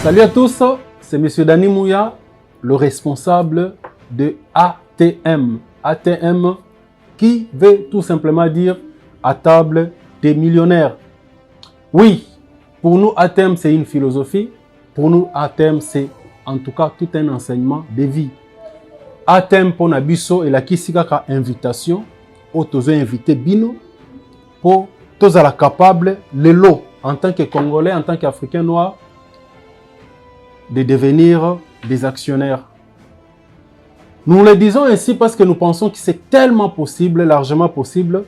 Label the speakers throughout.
Speaker 1: Salut à tous, c'est M. Dani Mouya, le responsable de ATM. ATM qui veut tout simplement dire à table des millionnaires. Oui, pour nous ATM c'est une philosophie, pour nous ATM c'est en tout cas tout un enseignement de vie. ATM pour Nabiso et la Kisikaka invitation, aux invité Bino, pour tous à la capable, le lot en tant que Congolais, en tant qu'Africain noir, de devenir des actionnaires. Nous le disons ainsi parce que nous pensons que c'est tellement possible, largement possible,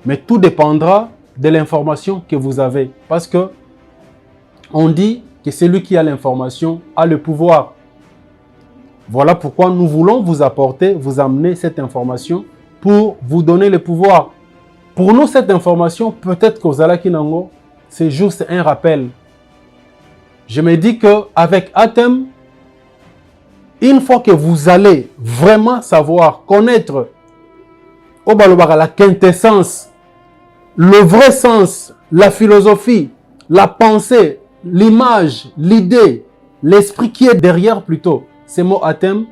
Speaker 1: mais tout dépendra de l'information que vous avez. Parce que on dit que celui qui a l'information a le pouvoir. Voilà pourquoi nous voulons vous apporter, vous amener cette information pour vous donner le pouvoir. Pour nous, cette information, peut-être qu'aux Alakinango, c'est juste un rappel. Je me dis qu'avec ATM, une fois que vous allez vraiment savoir, connaître la quintessence, le vrai sens, la philosophie, la pensée, l'image, l'idée, l'esprit qui est derrière plutôt ces mots ATM,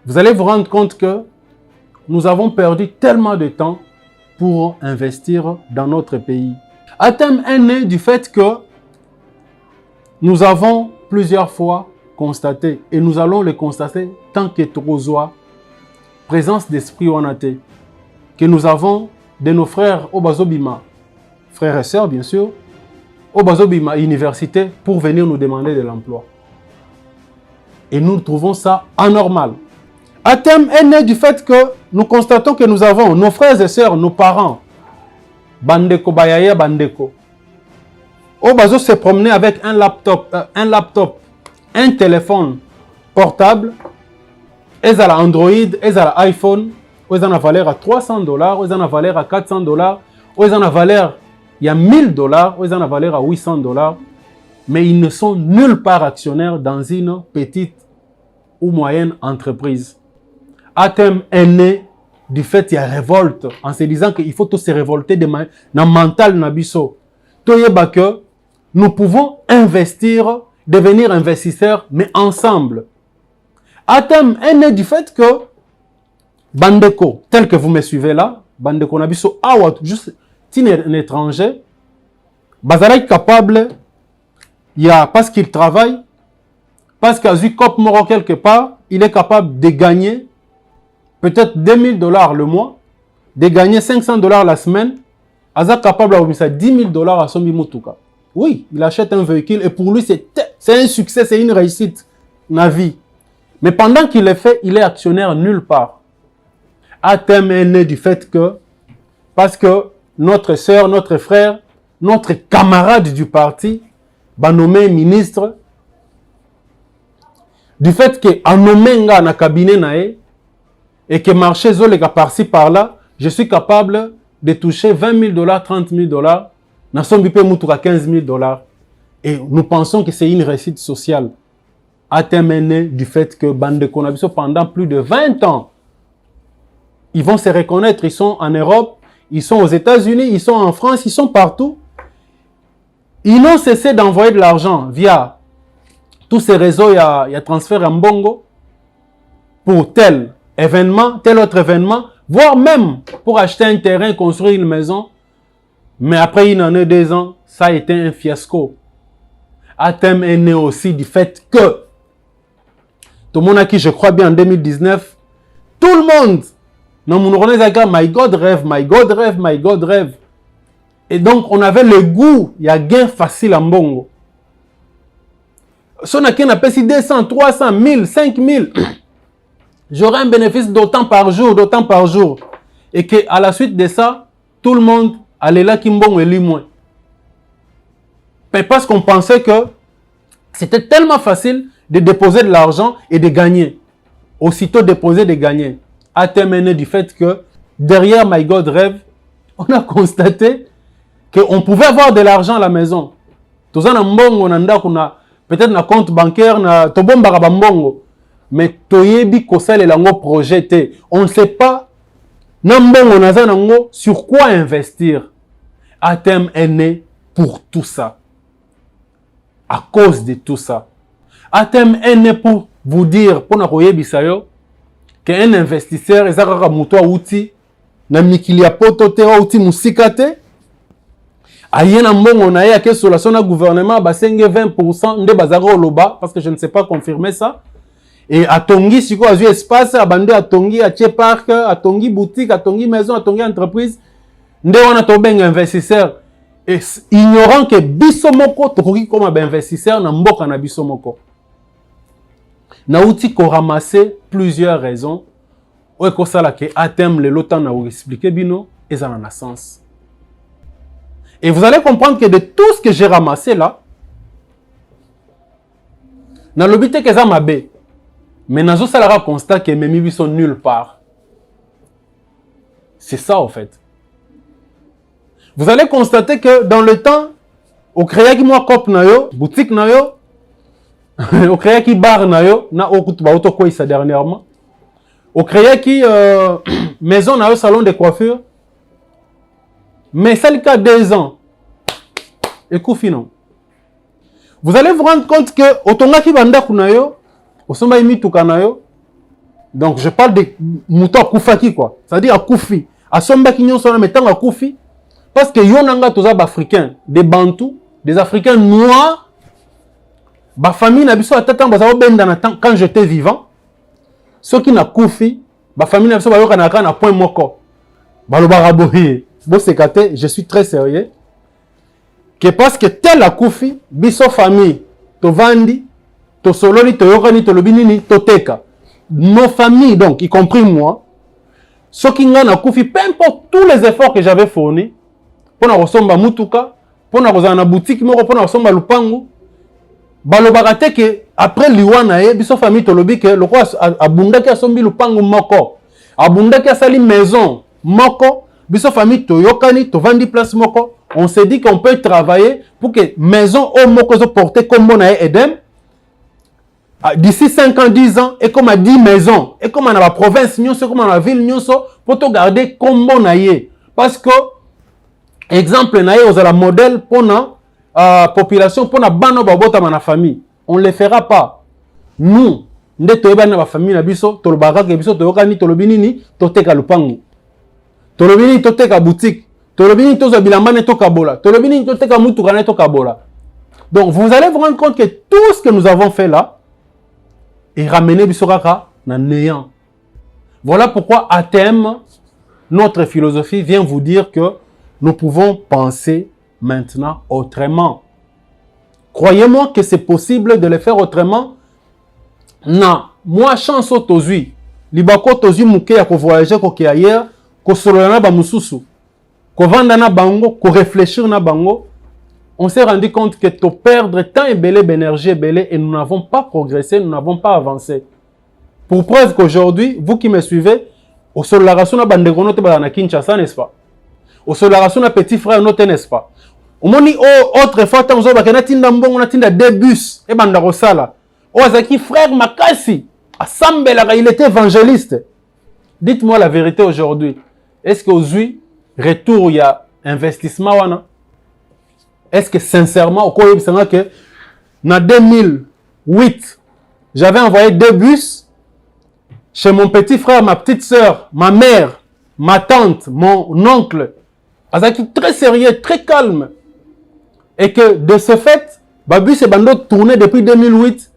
Speaker 1: vous allez vous rendre compte que nous avons perdu tellement de temps pour investir dans notre pays. ATM est né du fait que nous avons plusieurs fois constaté, et nous allons le constater tant que Togozoa, présence d'esprit Wanate, que nous avons de nos frères au Bazobima, frères et sœurs bien sûr, au Bazobima université pour venir nous demander de l'emploi. Et nous trouvons ça anormal. ATM est né du fait que nous constatons que nous avons nos frères et sœurs, nos parents, Bandeko Bayaya Bandeko, au Bazo se promener avec un laptop, un téléphone portable, ils ont Android, ils ont iPhone, ils ont la valeur à $300, ils ont la valeur à $400, ils ont la valeur il y a $1000, ils ont la valeur à $800, mais ils ne sont nulle part actionnaires dans une petite ou moyenne entreprise. ATM est né du fait qu'il y a révolte, en se disant qu'il faut tous se révolter dans le mental nabiso. Toyeba que nous pouvons investir, devenir investisseurs, mais ensemble. ATM est né du fait que Bandeko, tel que vous me suivez là, Bandeko Nabiso, juste un étranger, Bazara est capable, parce qu'il travaille, parce qu'il a eu cop moro quelque part, il est capable de gagner peut-être $2000 le mois, de gagner $500 la semaine, il est capable d'avoir $10 000 à son bimoutuka. Oui, il achète un véhicule et pour lui, c'est un succès, c'est une réussite dans la vie. Mais pendant qu'il le fait, il est actionnaire nulle part. ATM est né du fait que, parce que notre sœur, notre frère, notre camarade du parti, va nommer ministre, du fait qu'en nommé dans le cabinet, et que marché zolega par-ci par-là, je suis capable de toucher $20 000, $30 000, nous sommes à $15 000. Et nous pensons que c'est une réussite sociale. ATM est né du fait que Bandeko Nabiso, pendant plus de 20 ans, ils vont se reconnaître. Ils sont en Europe, ils sont aux États-Unis, ils sont en France, ils sont partout. Ils n'ont cessé d'envoyer de l'argent via tous ces réseaux. Il y a transfert en Bongo pour tel événement, tel autre événement, voire même pour acheter un terrain, construire une maison. Mais après une année, 2 ans, ça a été un fiasco. ATM est né aussi du fait que tout le monde à qui je crois bien en 2019, tout le monde, my God rêve, my God rêve, my God rêve. Et donc on avait le goût, il y a gain facile en Bongo. Si on a qui appelle 200, 300, 1000, 5000, j'aurai un bénéfice d'autant par jour, d'autant par jour. Et qu'à la suite de ça, tout le monde allait là Kimbong et lui moins. Parce qu'on pensait que c'était tellement facile de déposer de l'argent et de gagner. Aussitôt déposer, de gagner. ATM est né du fait que derrière My God Rêve, on a constaté qu'on pouvait avoir de l'argent à la maison. Tout ça, peut-être un compte bancaire, mais toyebi kosale lango projeté. On ne sait pas sur quoi investir. ATM est né pour tout ça. à cause de tout ça. ATM est né pour vous dire, pour n'akoyebisayo, qu'un investisseur, il a muto outil, na mikili poto te outil musikate, ayena mbongo na ya ke sur la gouvernement basenge 20% nde bazaro loba parce que je ne sais pas confirmer ça. Et atongi siko azu espace abande atongi atie parc, atongi boutique, atongi maison, atongi entreprise, nde wana to benga investisseur. Et ignorant que biso moko tokoki comme investisseur na mboka na biso moko. Na outil ko ramasser plusieurs raisons. Ou ko sala ke atem le lotan na ou expliquer bino et ça en a sens. Et vous allez comprendre que de tout ce que j'ai ramassé là, na lobité que ça mabe, mais nazo salara constat que mes mibi sont nulle part. C'est ça en fait. Vous allez constater que dans le temps, au créa qui moi cop na yo, boutique na yo, au créa qui bar na yo, na okutu ba auto quoi ça dernièrement. Au créa qui maison na yo salon de coiffure. Mais ça le cas 2 ans. Et non. Vous allez vous rendre compte que otonga ki banda kunayo, osomba imi tukanayo. Donc je parle de muto akufaki quoi. C'est-à-dire akufi. Asomba ki nyonso na metanga akufi. Parce que yonanga toza ba africains, des bantous, des africains noirs. Ba famille na biso atata baza benda na temps quand j'étais vivant. Ceux qui na kufi, ba famille na biso ba yoka na point moko. Baloba rabohi. Bon sekate, je suis très sérieux. Que parce que tel a kufi, biso famille, to vandi, to soloni, to yokani, to lobinini, to teka. Nos familles, donc, y compris moi, ceux qui n'ont kufi, peu importe tous les efforts que j'avais fournis, pour na resomba mutuka, pour na resomba boutique, pour na resomba lupangu, balobakate que après liwana ye, biso famille to lobi que le roi abundaki asombi lupangu moko, abundaki asali maison moko, biso famille to yokani, to vandi place moko. On s'est dit qu'on peut travailler pour que maison au moko zo porter comme on a Edem. D'ici 5 ans, 10 ans, et comme à 10 maisons, et comme dans la province, comme dans la ville, pour te garder comme on a. Parce que, exemple, on a la modèle pour la population, pour la bande de la famille. On ne le fera pas. Nous, nous sommes la famille, nous sommes la famille, nous sommes la famille, nous sommes la famille, nous sommes la boutique. Tolobini toza bilambane to kabola. Tolobini to teka mutu kana to kabola. Donc vous allez vous rendre compte que tout ce que nous avons fait là est ramené bisoraka na néant. Voilà pourquoi ATM, notre philosophie vient vous dire que nous pouvons penser maintenant autrement. Croyez-moi que c'est possible de le faire autrement. Non, moi chance tozui. Libako tozui muke ya ko voyager ko ki ailleurs, ko solana ba mususu. Qu'on vende na bango, qu'on réfléchisse na bango, on s'est rendu compte que to perdre temps et belé d'énergie et nous n'avons pas progressé, nous n'avons pas avancé. Pour preuve qu'aujourd'hui, vous qui me suivez, au sol la raison na bandeko note ba na Kinshasa, n'est-ce pas? Au sol la raison na petit frère note, n'est-ce pas? Au moni autre fois tant zo ba kana tinda mbongo na tinda 2 bus et banda rosala. O azaki frère Makasi, asambela il était évangéliste. Dites-moi la vérité aujourd'hui. Est-ce qu'aujourd'hui retour, il y a investissement. Est-ce que sincèrement, au cours que en 2008, j'avais envoyé 2 bus chez mon petit frère, ma petite soeur, ma mère, ma tante, mon oncle. Azaki très sérieux, très calme. Et que de ce fait, le bus et bando tourné depuis 2008.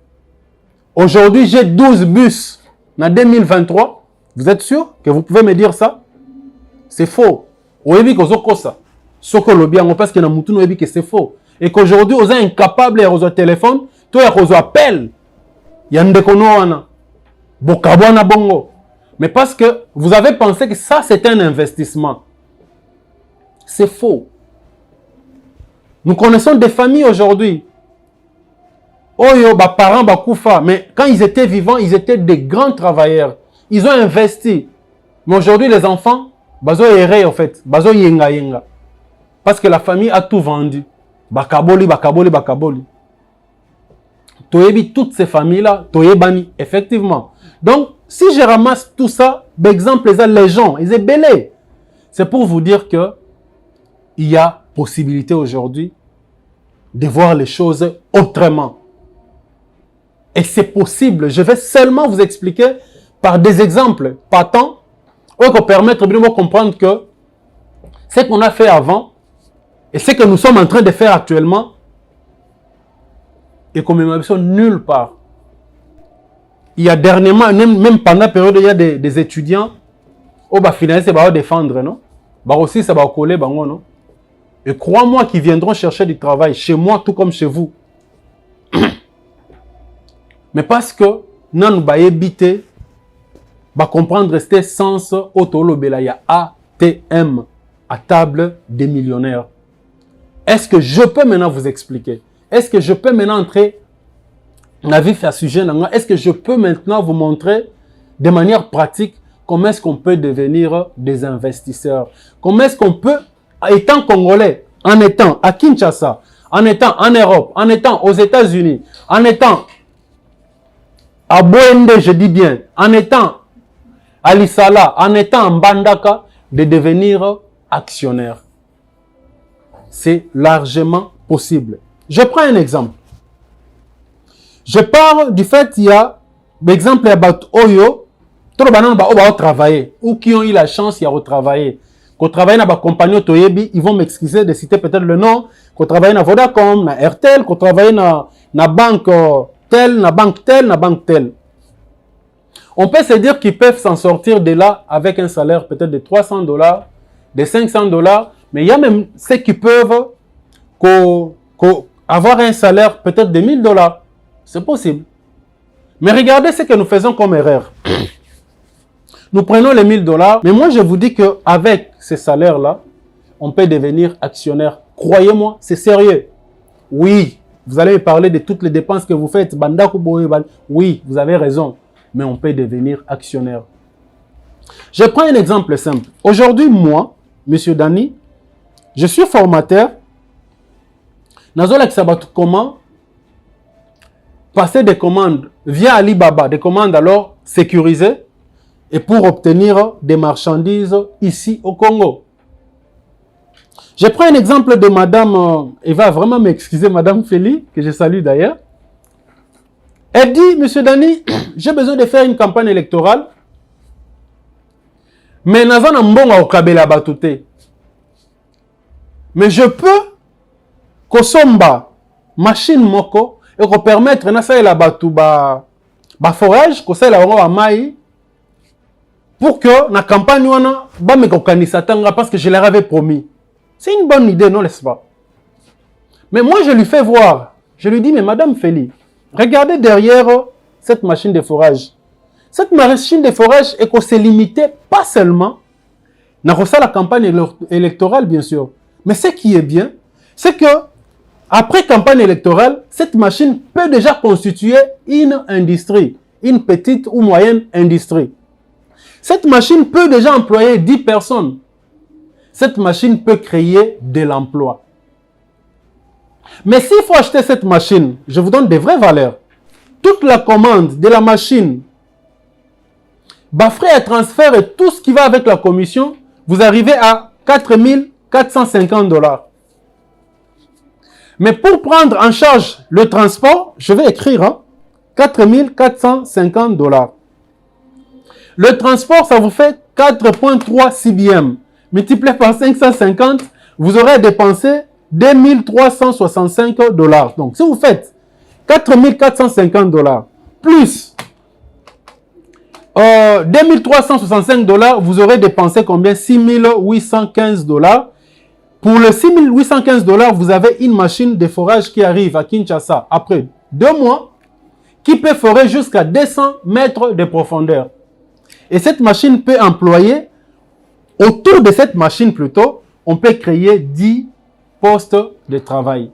Speaker 1: Aujourd'hui, j'ai 12 bus en 2023. Vous êtes sûr que vous pouvez me dire ça? C'est faux. Parce que c'est faux. Et qu'aujourd'hui, vous êtes incapable de résoudre le téléphone, tu as résoudre appel. Il y a un bongo. Mais parce que vous avez pensé que ça, c'est un investissement. C'est faux. Nous connaissons des familles aujourd'hui. Parents, mais quand ils étaient vivants, ils étaient des grands travailleurs. Ils ont investi. Mais aujourd'hui, les enfants, bazo erré en fait, bazo yenga yenga. Parce que la famille a tout vendu. Bakaboli. Toyebi toutes ces familles-là, toyebani, effectivement. Donc, si je ramasse tout ça, d'exemple, les gens, ils sont belés. C'est pour vous dire que il y a possibilité aujourd'hui de voir les choses autrement. Et c'est possible. Je vais seulement vous expliquer par des exemples patents pour permettre de comprendre que ce qu'on a fait avant et ce que nous sommes en train de faire actuellement est commémoration nulle part. Il y a dernièrement, même pendant la période, il y a des étudiants qui vont financer, qui vont défendre, non? Aussi, ça va coller, non? Et crois-moi qu'ils viendront chercher du travail chez moi, tout comme chez vous. Mais parce que nous va éviter, va comprendre ce sens autolobela, il y a ATM, à table des millionnaires. Est-ce que je peux maintenant vous expliquer? Est-ce que je peux maintenant entrer dans la vie à sujet? Est-ce que je peux maintenant vous montrer de manière pratique comment est-ce qu'on peut devenir des investisseurs? Comment est-ce qu'on peut, étant congolais, en étant à Kinshasa, en étant en Europe, en étant aux États-Unis, en étant à Boende, je dis bien, en étant à Lissala, en étant en Bandaka, de devenir actionnaire. C'est largement possible. Je prends un exemple. Je parle du fait qu'il y a, par exemple, il y a Oyo, trop de travailler, ou qui ont eu la chance de retravailler. Qu'on travaille dans la compagnie Toyebi, ils vont m'excuser de citer peut-être le nom, qu'on travaille dans Vodacom, dans RTL, qu'on travaille dans la banque telle, na banque telle, na banque telle. On peut se dire qu'ils peuvent s'en sortir de là avec un salaire peut-être de $300, de $500, mais il y a même ceux qui peuvent avoir un salaire peut-être de $1000. C'est possible. Mais regardez ce que nous faisons comme erreur. Nous prenons les $1000, mais moi je vous dis qu'avec ces salaires-là, on peut devenir actionnaire. Croyez-moi, c'est sérieux. Oui. Vous allez me parler de toutes les dépenses que vous faites. Oui, vous avez raison. Mais on peut devenir actionnaire. Je prends un exemple simple. Aujourd'hui, moi, Monsieur Dani, je suis formateur. Comment passer des commandes via Alibaba, des commandes alors sécurisées, et pour obtenir des marchandises ici au Congo. Je prends un exemple de Madame, elle va vraiment m'excuser, Madame Feli, que je salue d'ailleurs. Elle dit, Monsieur Dani, j'ai besoin de faire une campagne électorale, mais nazana mbonga okabela batute. Mais je peux kosomba machine moko et ko permettre na ça la batu ba forage ko ça la wa mai pour que na campagne wana ba me kokanisa tanga parce que je leur avais promis. C'est une bonne idée, non, n'est-ce pas? Mais moi, je lui fais voir. Je lui dis, mais Madame Feli, regardez derrière cette machine de forage. Cette machine de forage est qu'on s'est limité pas seulement dans la campagne électorale, bien sûr. Mais ce qui est bien, c'est que après campagne électorale, cette machine peut déjà constituer une industrie, une petite ou moyenne industrie. Cette machine peut déjà employer 10 personnes. Cette machine peut créer de l'emploi. Mais s'il faut acheter cette machine, je vous donne des vraies valeurs. Toute la commande de la machine, frais et transfert et tout ce qui va avec la commission, vous arrivez à $4,450. Mais pour prendre en charge le transport, je vais écrire $4,450. Le transport, ça vous fait 4,3 CBM. Multiplié par 550, vous aurez dépensé $2,365. Donc, si vous faites $4,450 plus $2,365, vous aurez dépensé combien? $6,815. Pour le $6,815, vous avez une machine de forage qui arrive à Kinshasa après 2 mois, qui peut forer jusqu'à 200 mètres de profondeur. Et cette machine peut employer, autour de cette machine plutôt, on peut créer 10 postes de travail.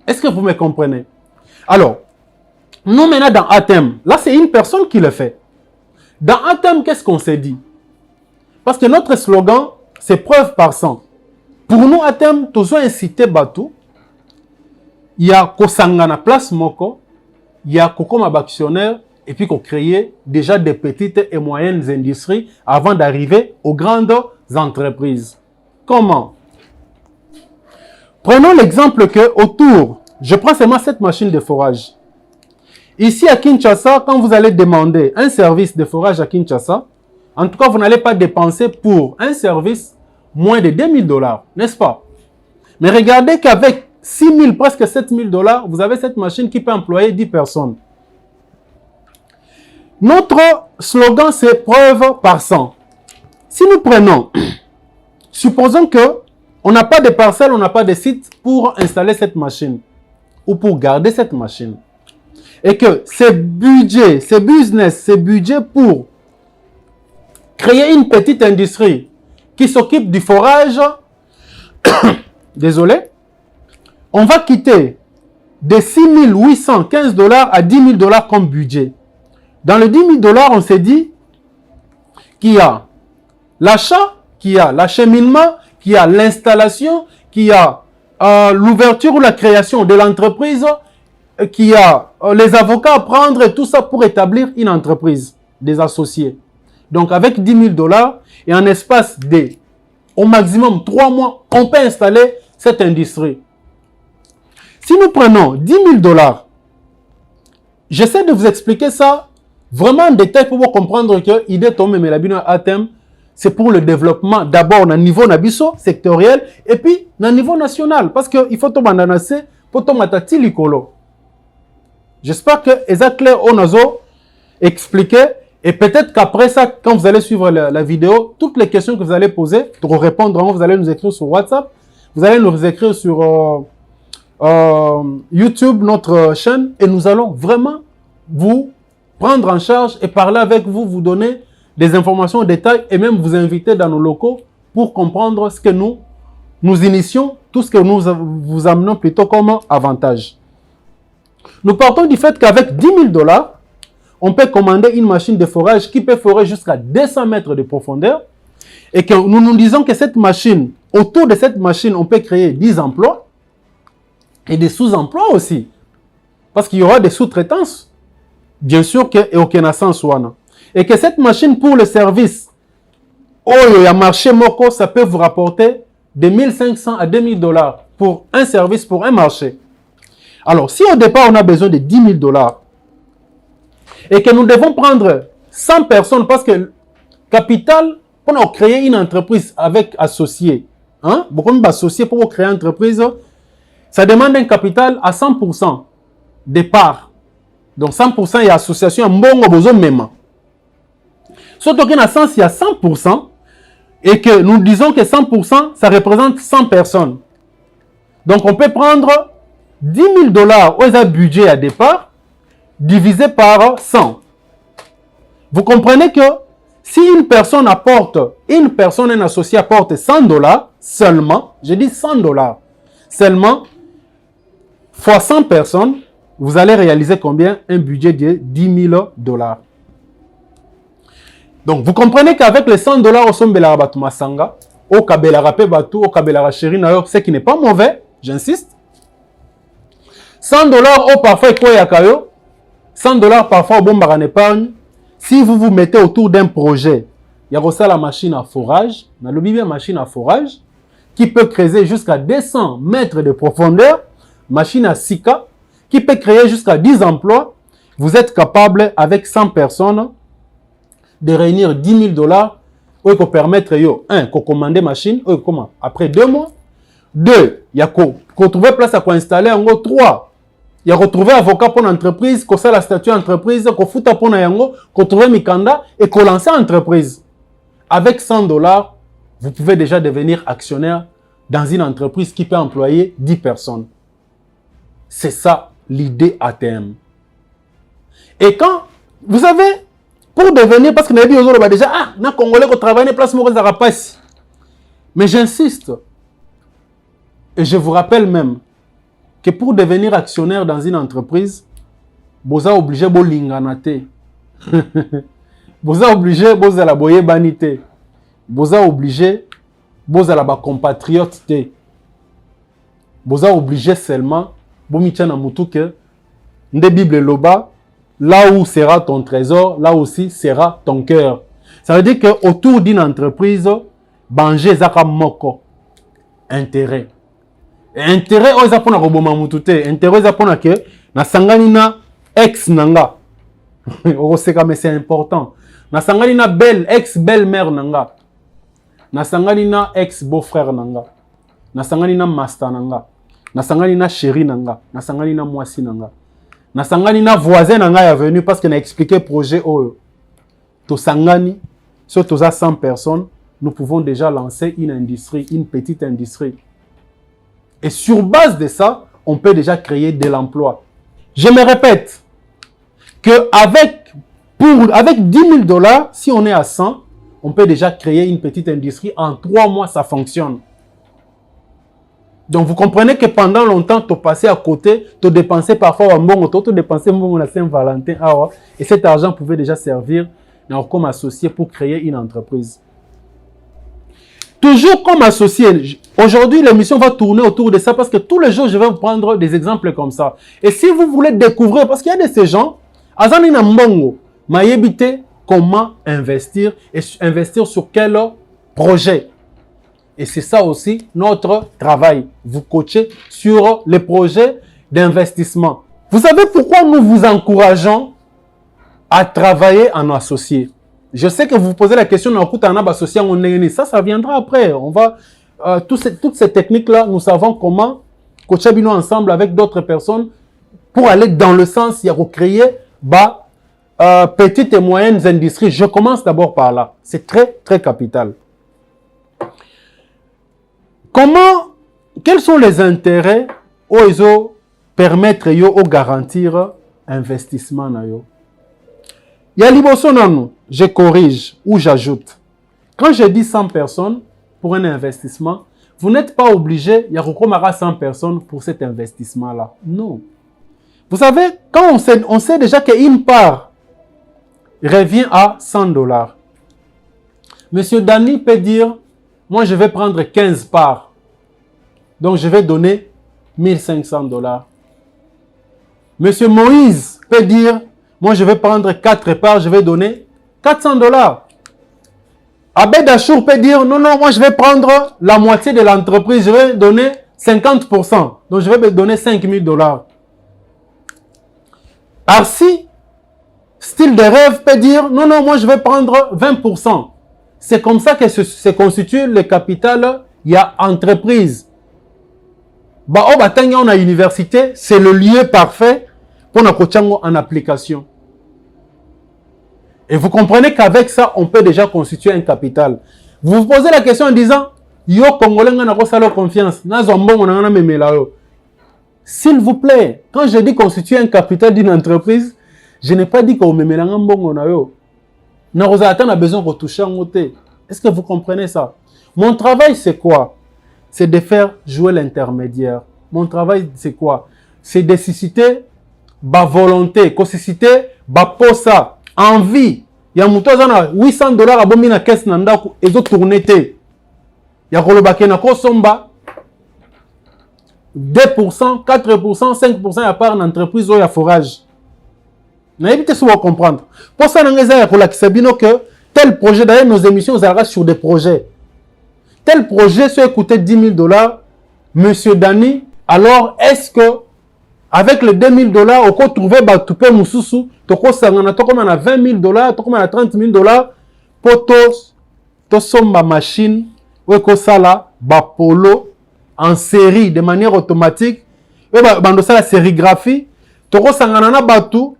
Speaker 1: Est-ce que vous me comprenez? Alors, nous maintenant dans ATEM, là c'est une personne qui le fait. Dans ATEM, qu'est-ce qu'on s'est dit? Parce que notre slogan, c'est preuve par 100. Pour nous, ATEM, tous ont incité Batou. Il y a Kosangana Place Moko, il y a Kokoma Actionnaire, et puis qu'on crée déjà des petites et moyennes industries avant d'arriver aux grandes entreprises. Comment? Prenons l'exemple que autour, je prends seulement cette machine de forage. Ici à Kinshasa, quand vous allez demander un service de forage à Kinshasa, en tout cas, vous n'allez pas dépenser pour un service moins de 2000 $, n'est-ce pas? Mais regardez qu'avec 6 000, presque 7 000 $, vous avez cette machine qui peut employer 10 personnes. Notre slogan, c'est preuve par 100. Si nous prenons, supposons que on n'a pas de parcelle, on n'a pas de site pour installer cette machine ou pour garder cette machine. Et que ces budgets, ces business, ces budgets pour créer une petite industrie qui s'occupe du forage, désolé, on va quitter de 6 815 $ à 10 000 $ comme budget. Dans le 10 000 $, on s'est dit qu'il y a l'achat, qu'il y a l'acheminement, qu'il y a l'installation, qu'il y a l'ouverture ou la création de l'entreprise, qu'il y a les avocats à prendre et tout ça pour établir une entreprise, des associés. Donc avec 10 000 $ et en espace de au maximum 3 mois, on peut installer cette industrie. Si nous prenons 10 000 $, j'essaie de vous expliquer ça vraiment en détail pour vous comprendre que l'idée tombe mais la bino ATM, c'est pour le développement d'abord au niveau nabiso sectoriel et puis au niveau national parce qu'il faut tout bandanasser pour tout matati likolo. J'espère que c'est clair on a expliqué et peut-être qu'après ça, quand vous allez suivre la vidéo, toutes les questions que vous allez poser, pour répondre, vous allez nous écrire sur WhatsApp, vous allez nous écrire sur YouTube, notre chaîne, et nous allons vraiment vous prendre en charge et parler avec vous, vous donner des informations au détail et même vous inviter dans nos locaux pour comprendre ce que nous initions, tout ce que nous vous amenons plutôt comme avantage. Nous partons du fait qu'avec 10 000 $, on peut commander une machine de forage qui peut forer jusqu'à 200 mètres de profondeur et que nous nous disons que cette machine, autour de cette machine, on peut créer 10 emplois et des sous-emplois aussi. Parce qu'il y aura des sous-traitances. Bien sûr que et aucun sens wana. Et que cette machine pour le service, oh, il y a marché moko, ça peut vous rapporter de 1500 à 2000 $ pour un service, pour un marché. Alors, si au départ on a besoin de 10 000 $ et que nous devons prendre 100 personnes parce que capital, pour créer une entreprise avec associés, hein, beaucoup d'associés pour créer une entreprise, ça demande un capital à 100% départ. Donc 100% il y a association, mbongo bozo même. Surtout qu'il y a sens, il y a 100% et que nous disons que 100% ça représente 100 personnes. Donc on peut prendre 10 000 $ aux un budget à départ divisé par 100. Vous comprenez que si une personne apporte, un associé apporte 100 $ seulement, je dis 100 $ seulement, fois 100 personnes, vous allez réaliser combien? Un budget de 10 000 $. Donc vous comprenez qu'avec les 100 $ au sombela batu masanga, au kabela rapé batu, au kabela chéri nayor, ce qui n'est pas mauvais, j'insiste. 100 $ au parfois quoi yakayo, 100 $ parfois au bon baran épargne. Si vous vous mettez autour d'un projet, il y a aussi la machine à forage, la machine à forage, qui peut creuser jusqu'à 200 mètres de profondeur, machine à sika, qui peut créer jusqu'à 10 emplois. Vous êtes capable, avec 100 personnes, de réunir 10 000 $ pour permettre, de commander machine, comment? Après 2 mois. 2, il y a qu'on trouver place à installer, en gros 3. Il y a retrouver avocat pour l'entreprise, qu'on fait la statut entreprise, qu'on fout pour yango, qu'on trouve mikanda et qu'on lance entreprise. Avec 100 $, vous pouvez déjà devenir actionnaire dans une entreprise qui peut employer 10 personnes. C'est ça l'idée ATM. Et quand, vous savez, pour devenir, parce que nous avons dit déjà, na Congolais qui travaille dans place mauvaise rapace. Mais j'insiste, et je vous rappelle même, que pour devenir actionnaire dans une entreprise, vous êtes obligé de l'inganate. Vous êtes obligé de la boyer banité. Vous êtes obligé de la compatriote. Vous êtes obligé seulement de mettre dans mutu que la Bible loba, là où sera ton trésor, là aussi sera ton cœur. Ça veut dire que autour d'une entreprise, banger zaka moko intérêt. intérêt oyo eza mpona koboma mutu te. Intérêt eza mpona ke nasangani na ex nanga. Okoseka mais c'est important. Nasangani na ex belle-mère nanga. Nasangani na ex beau-frère nanga. Nasangani na master nanga. Nasangani na chéri nanga. Nasangani na mwasi nanga. Nasangani na voisin nanga ya venu parce que na expliqué projet oyo. To sangani, sur tous 100 personnes, nous pouvons déjà lancer une industrie, une petite industrie. Et sur base de ça, on peut déjà créer de l'emploi. Je me répète que avec 10 000 $, si on est à 100, on peut déjà créer une petite industrie. En 3 mois, ça fonctionne. Donc, vous comprenez que pendant longtemps, tu passais à côté, tu dépensais parfois un bon, tu dépensais à Saint-Valentin. Et cet argent pouvait déjà servir comme associé pour créer une entreprise. Toujours comme associé. Aujourd'hui, l'émission va tourner autour de ça parce que tous les jours, je vais vous prendre des exemples comme ça. Et si vous voulez découvrir, parce qu'il y a de ces gens, Azani na mbongo, maïebite, comment investir et investir sur quel projet. Et c'est ça aussi notre travail. Vous coachez sur les projets d'investissement. Vous savez pourquoi nous vous encourageons à travailler en associé? Je sais que vous vous posez la question, ça viendra après. On va, toutes ces techniques-là, nous savons comment coacher Bino ensemble avec d'autres personnes pour aller dans le sens, il y a recréer petites et moyennes industries. Je commence d'abord par là. C'est très, très capital. Quels sont les intérêts où permettre ou garantir investissement na yo? Il y a liboso nanou, je corrige ou j'ajoute. Quand je dis 100 personnes pour un investissement, vous n'êtes pas obligé, il y a 100 personnes pour cet investissement-là. Non. Vous savez, quand on sait déjà qu'une part revient à 100 $. Monsieur Dani peut dire, moi je vais prendre 15 parts. Donc je vais donner 1500 $. Monsieur Moïse peut dire, moi je vais prendre 4 parts, je vais donner 400 $. Abed Achour peut dire, non, non, moi je vais prendre la moitié de l'entreprise, je vais donner 50%. Donc je vais donner 5000 $. Arsi, style de rêve, peut dire, non, non, moi je vais prendre 20%. C'est comme ça que se constitue le capital, il y a entreprise. On a université, c'est le lieu parfait pour nous coacher en application. Et vous comprenez qu'avec ça, on peut déjà constituer un capital. Vous vous posez la question en disant, yo Congolais, on a confiance. S'il vous plaît, quand je dis constituer un capital d'une entreprise, je n'ai pas dit qu'on me mélange un bon yo. Nous avons besoin de toucher un côté. Est-ce que vous comprenez ça? Mon travail, c'est quoi? C'est de faire jouer l'intermédiaire. Mon travail, c'est quoi? C'est de susciter ma volonté, de susciter ma posa, envie. Il y a 800 $ à bomber dans la caisse et ils ont tourné. Il y a 2%, 4%, 5% à part l'entreprise où il y a forage. Vous avez comprendre. Pour ça, nous avons que tel projet, d'ailleurs, nos émissions s'arrêtent sur des projets. Tel projet, si vous coûté 10 000 $, Monsieur Dani, alors est-ce que avec les 2 000 $, on peut trouver Batoupé Moussoussou, on a 20 000 $, on a 30 000 $ pour tous ma machine, ou ça là, polo en série de manière automatique, et la sérigraphie, on a batou,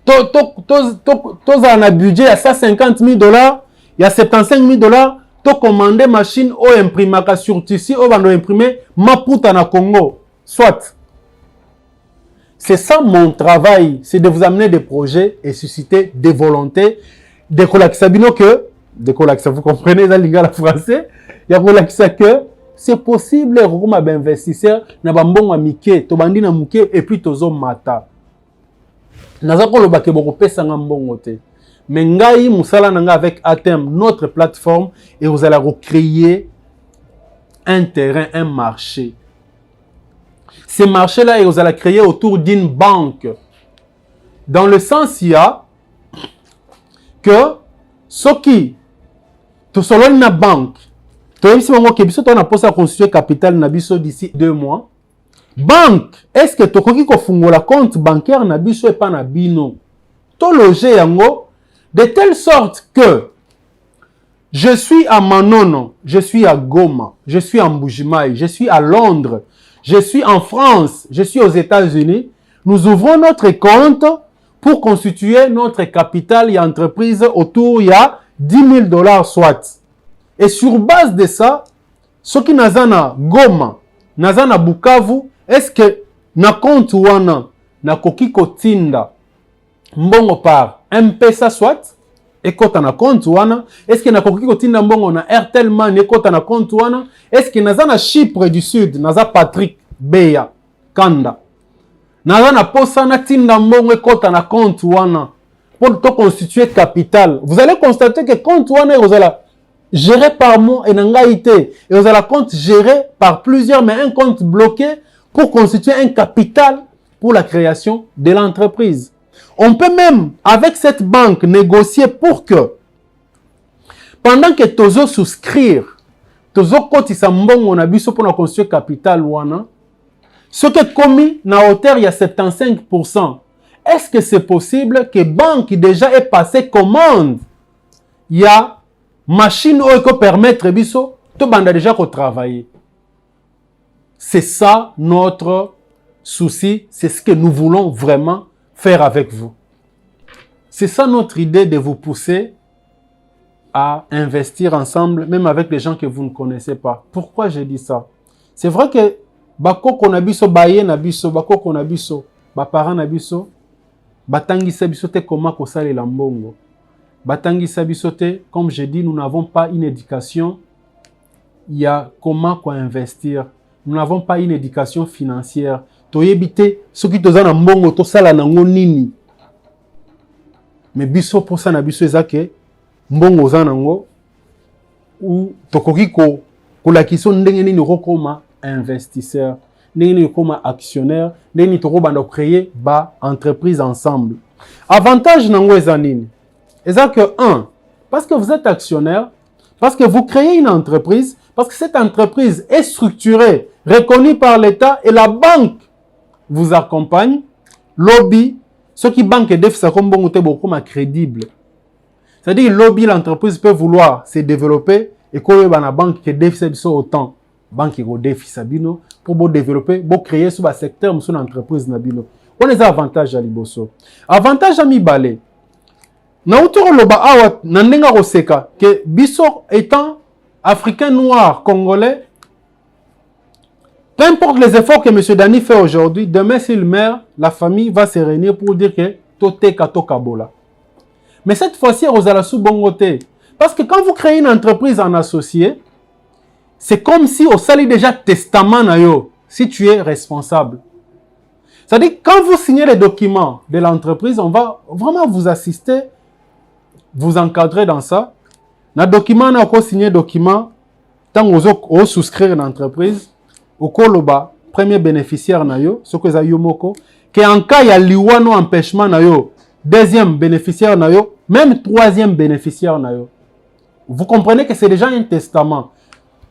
Speaker 1: on a budget à 150 000 $, il y a 75 000 $. Tu commandes machine ou imprimaka sur tissu ou bando imprimer Maputa na Congo. Soit. C'est ça mon travail, c'est de vous amener des projets et susciter des volontés. Des collabs que, vous comprenez dans le français, il y a que c'est possible comme un investisseur na bambon amike, to bandi na muke et puis tozo mata. Nazako lo bake boko pesa ngambongo te. Mais ngai musala nanga avec Atem, notre plateforme, et vous allez recréer un terrain, un marché. Ces marchés-là, vous allez créer autour d'une banque. Dans le sens, il y a que ce qui, tout seul une banque, Toyebisi bango ke biso tona posa constituer capital na biso d'ici 2 mois. Banque, est-ce que tokoki ko fungola compte bancaire na biso epa na bino? To loger yango de telle sorte que je suis à Manono, je suis à Goma, je suis à Mbujimaï, je suis à Londres, je suis en France, je suis aux États-Unis. Nous ouvrons notre compte pour constituer notre capital et entreprise autour il y a $10,000 soit. Et sur base de ça, ceux qui nazana Goma, nazana Bukavu, est-ce que na compte wana na koki kotinda mbongo par M-Pesa soit ekota na compte wana, est-ce que na koki kotinda mbongo na Airtel Money ekota na compte wana, est-ce que nazana Chypre du Sud, naza Patrick Beya Kanda, nazana posa na tinda mbongo ekota na compte wana pour to constituer capital. Vous allez constater que compte wana vous allez géré par moi et nangaïté, et vous allez compte géré par plusieurs, mais un compte bloqué pour constituer un capital pour la création de l'entreprise. On peut même, avec cette banque, négocier pour que, pendant que tozo souscrire, tozo kotisa mbongo na biso pour constituer capital wana, ce qui est commis na hauteur il y a 75%. Est-ce que c'est possible que banque déjà ait passé commande? Il y a machine qui peut permettre biso to banda déjà qu'on travailler. C'est ça notre souci, c'est ce que nous voulons vraiment faire avec vous. C'est ça notre idée de vous pousser à investir ensemble, même avec les gens que vous ne connaissez pas. Pourquoi je dis ça? C'est vrai que bakoko na biso baye na biso, bakoko na biso, ba parents na biso, batangisa biso te comment ko salela mbongo. Batangisa biso te, comme je dis, nous n'avons pas une éducation. Il y a comment quoi investir. Nous n'avons pas une éducation financière. Toyebite ceux qui tozana mbongo to sala nango nini. Mais biso pour ça na biso ezake mbongo zanango ou tokoki ko la kiso ndenge nini rokoma investisseur, ndenge nini koma actionnaire, ndenge nini toko banda créer ba entreprise ensemble. Avantage nango ezanini. C'est que 1, parce que vous êtes actionnaire, parce que vous créez une entreprise, parce que cette entreprise est structurée, reconnue par l'État et la banque vous accompagne, lobby, ceux qui banque et déficit comme bon ou beaucoup crédible. C'est-à-dire lobby, l'entreprise peut vouloir se développer et que la banque qui déficit soit autant, banque qui déficit bino pour développer, pour créer sur le secteur sur l'entreprise nabino. On a des avantages à Liboso. Avantage à Mibale. Na utoro loba awa na ndenga koseka que biso étant africain noir congolais, peu importe les efforts que M. Dani fait aujourd'hui, demain s'il meurt, la famille va se réunir pour dire que tote kato kabola. Mais cette fois-ci, Rosala sous bongote. Parce que quand vous créez une entreprise en associé, c'est comme si on salit déjà testament na yo, si tu es responsable. C'est-à-dire quand vous signez les documents de l'entreprise, on va vraiment vous assister, vous encadrer dans ça. Na document na ko signer document tant vous souscrire une entreprise au koloba premier bénéficiaire na yo ce que za yo moko que en cas ya liwano empêchement na yo deuxième bénéficiaire na yo même troisième bénéficiaire na yo. Vous comprenez que c'est déjà un testament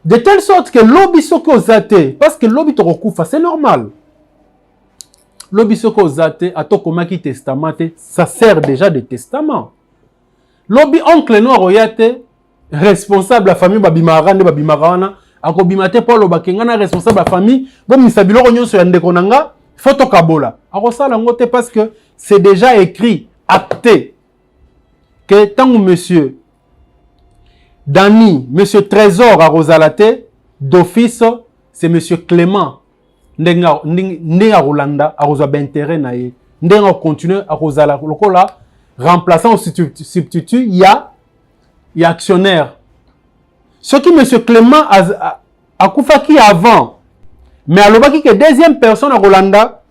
Speaker 1: de telle sorte que lobby soko zate parce que lobby to rokufa c'est normal. Lobby soko zate atokomaki testament ça sert déjà de testament. Lobby oncle noir oyate responsable la famille babimarane babimarana akobimate pour lo bakengana responsable la famille bon misabilo nyonso ya ndeko nanga photo kabola akosala ngote parce que c'est déjà écrit acté que tant monsieur Dani monsieur Trésor à Rosalate d'office c'est monsieur Clément ndenga Rolanda a Rosa intérêt na ye ndenga continuer à Rosala lokola remplaçant au substitut il y a actionnaire. Ce qui M. Clément a koufaki avant, mais à l'obaki que deuxième personne à Rolanda,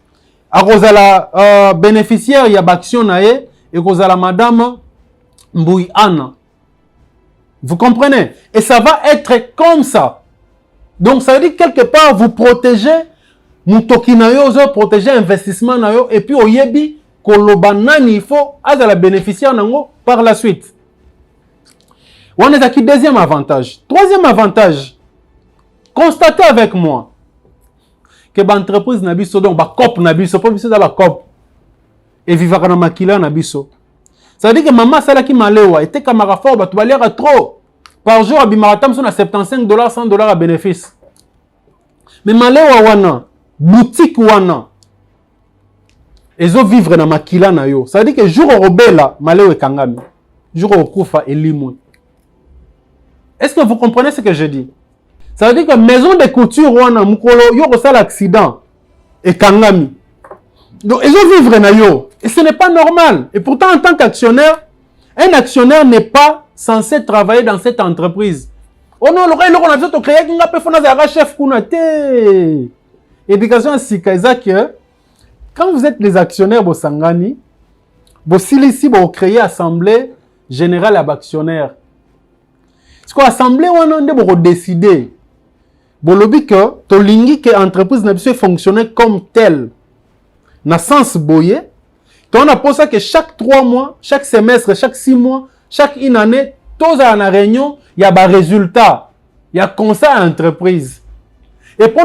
Speaker 1: à Rosala bénéficiaire, il y a action nae et Rosala madame Mbouy Anna. Vous comprenez? Et ça va être comme ça. Donc ça veut dire quelque part vous protégez Mutoki nayo, vous protégez investissement nayo et puis au yebi kolobanani il faut à la bénéficiaire nango par la suite. On est acquis deuxième avantage. Troisième avantage, constatez avec moi que l'entreprise n'a biso donc ba cop n'a biso pas biso dans la cop et vivaka na makila na biso. Ça veut dire que maman sala ki malewa était kamara fort ba tu balera trop par jour abimaratam son à 75 $, 100 $ à bénéfice. Mais malewa wana boutique wana ezo vivre na makila na yo. Ça veut dire que jour au robela malewa kangami. Jour au kufa elimwe. Est-ce que vous comprenez ce que je dis? Ça veut dire que maison de couture wana mukolo yo ko sala accident et kangami. Donc ils ont vivre na yo et ce n'est pas normal. Et pourtant en tant qu'actionnaire, un actionnaire n'est pas censé travailler dans cette entreprise. Oh non, le qu'on a fait créer kinga pe fona za chef kuna te. Éducation sikaisa que quand vous êtes des actionnaires bosangani, bosili si bo créer assemblée générale à actionnaires. Ce qu'on assemblée wana nde bo décider. Bolobi que tolingi que entreprise na biso fonctionner comme tel. Na sens boye. On a pensé que chaque 3 mois, chaque semestre, chaque 6 mois, chaque une année, tous à la réunion, il y a des résultats. Il y a conseil à l'entreprise. Et pour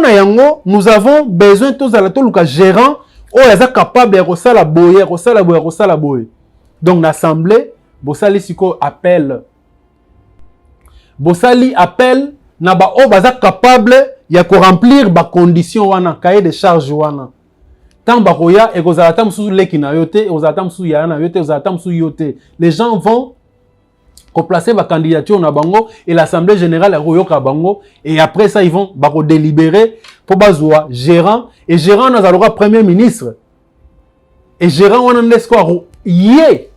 Speaker 1: nous avons besoin tous à la tout le gérant où ils sont capables de ressasser la boye. Donc l'assemblée, Bossali siko appelle. Bossali appelle na ba o baza capable ya ko remplir ba condition wana cahier de charge wana. Tant bakoya et kozala tam sous leki na yote, kozala tam sous yana yote, kozala tam sous yote. Les gens vont placer ma candidature na bango et l'assemblée générale royoka bango et après ça ils vont bako délibérer pour bazwa gérant et gérant nazalora premier ministre. Et gérant wana ndesko yé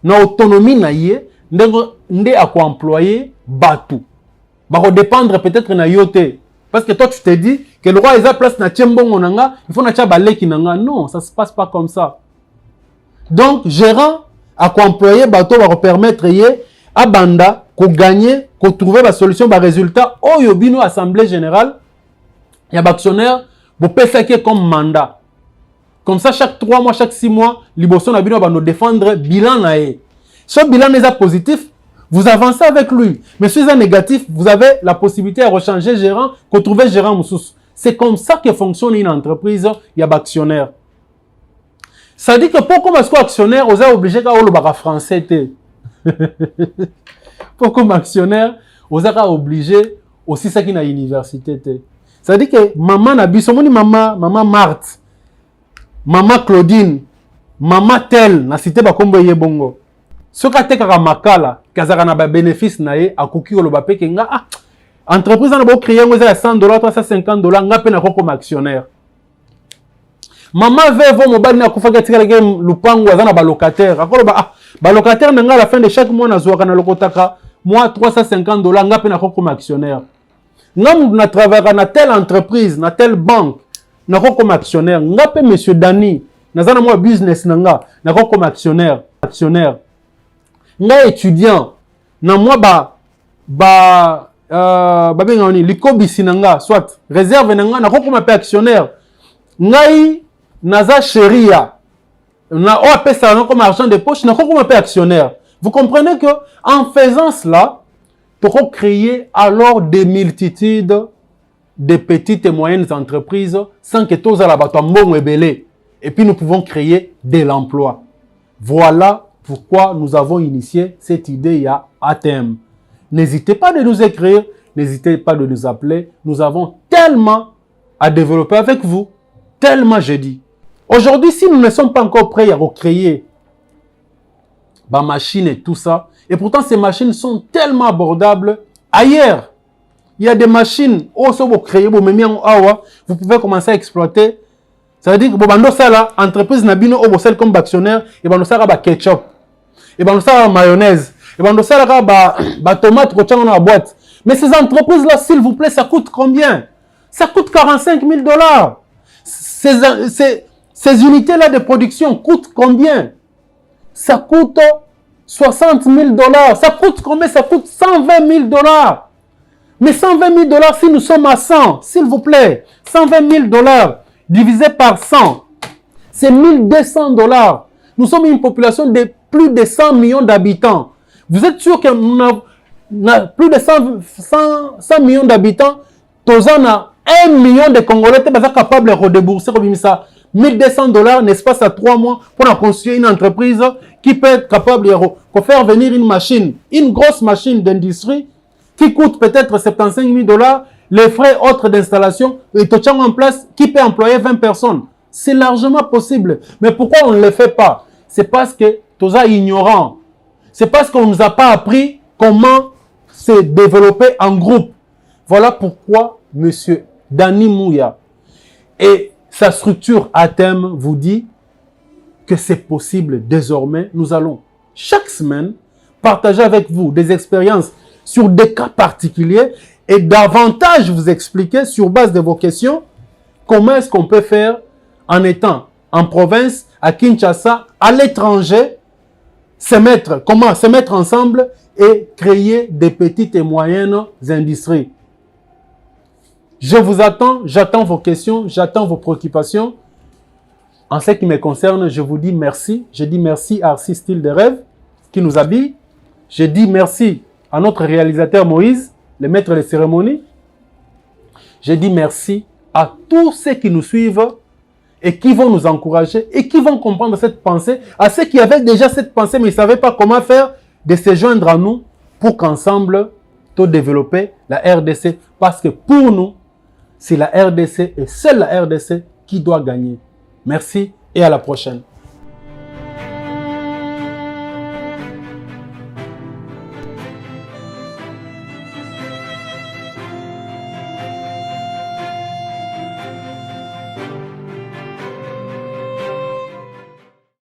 Speaker 1: na autonomie na yé ndé à quoi employer batu. Bako dépendre peut-être na yote. Parce que toi tu te dis que le roi a place na tchembongo nanga, il faut na tcha baleki nanga. Non, ça se passe pas comme ça. Donc gérant à quoi employer bateau va permettre yé à banda ko gagner, ko trouver la solution ba résultat au yobino assemblée générale. Il y a actionnaire bo pefeke comme mandat. Comme ça chaque 3 mois, chaque 6 mois, liboson na bino va nous défendre bilan na yé. Ce bilan n'est positif. Vous avancez avec lui. Mais si c'est négatif, vous avez la possibilité de rechanger gérant, de trouver gérant moussous. C'est comme ça que fonctionne une entreprise. Il y a des actionnaires. Ça dit que pourquoi est-ce qu'actionnaire, vous êtes obligé de parler français? Pourquoi actionnaire, vous êtes obligé aussi ça qui est à l'université? Ça dit que maman Nabiso, maman Marthe, maman Claudine, maman Tel, na cité bakombo yebongo. Ce qui est makala, kazaka na ba bénéfice na ye akoki oloba pe kenga entreprise na bo créer ngo za $100 $350 nga pe na ko comme actionnaire. Maman vevo mobali na kufaka tikala ke lupango azana ba locataire akoloba ba locataire nga à la fin de chaque mois na zuaka na lokotaka moi $350 nga pe na ko comme actionnaire. Ngam na travailler na telle entreprise na telle banque na ko comme actionnaire nga pe monsieur Dani nazana moi business na ko comme actionnaire. Nga étudiant na moi benga ni likobisi nanga soit réserve nanga na ko comme actionnaire ngai naza sheria na o pesa na comme argent de poche na ko comme actionnaire. Vous comprenez que en faisant cela pour créer alors des multitudes de petites et moyennes entreprises sans que tous à la bateau mbongo ebele et puis nous pouvons créer de l'emploi. Voilà pourquoi nous avons initié cette idée à ATM. N'hésitez pas de nous écrire, n'hésitez pas de nous appeler. Nous avons tellement à développer avec vous, tellement je dis. Aujourd'hui, si nous ne sommes pas encore prêts à recréer ma machine et tout ça, et pourtant ces machines sont tellement abordables ailleurs. Il y a des machines, vous pouvez commencer à exploiter. Ça veut dire que bando sala entreprise nabino au sel comme actionnaire et bando sala ba ketchup et bando sala mayonnaise et bando sala ba tomate ko tchanga na boîte. Mais ces entreprises là s'il vous plaît ça coûte combien? Ça coûte $45,000. Ces unités là de production coûtent combien? Ça coûte $60,000. Ça coûte combien? Ça coûte $120,000. Mais $120,000 si nous sommes à 100, s'il vous plaît, $120,000 divisé par 100, c'est $1,200. Nous sommes une population de plus de 100 millions d'habitants. Vous êtes sûr que plus de 100 millions d'habitants, tous en a 1 million de Congolais qui sont capables de redébourser comme ça. $1 200 l'espace à 3 mois pour construire une entreprise qui peut être capable de faire venir une machine, une grosse machine d'industrie qui coûte peut-être $75 000, les frais autres d'installation, et tout ça en place, qui peut employer 20 personnes. C'est largement possible. Mais pourquoi on ne le fait pas? C'est parce que tout ça est ignorant. C'est parce qu'on ne nous a pas appris comment se développer en groupe. Voilà pourquoi M. Dani Mouya et sa structure ATEM vous dit que c'est possible désormais. Nous allons chaque semaine partager avec vous des expériences sur des cas particuliers et davantage vous expliquer sur base de vos questions comment est-ce qu'on peut faire en étant en province, à Kinshasa, à l'étranger, comment se mettre ensemble et créer des petites et moyennes industries. Je vous attends, j'attends vos questions, j'attends vos préoccupations. En ce qui me concerne, je vous dis merci. Je dis merci à Arcis Style de Rêve qui nous habille. Je dis merci à notre réalisateur Moïse, le maître des cérémonies. Je dis merci à tous ceux qui nous suivent et qui vont nous encourager et qui vont comprendre cette pensée, à ceux qui avaient déjà cette pensée mais ils ne savaient pas comment faire, de se joindre à nous pour qu'ensemble, nous développions la RDC. Parce que pour nous, c'est la RDC et seule la RDC qui doit gagner. Merci et à la prochaine.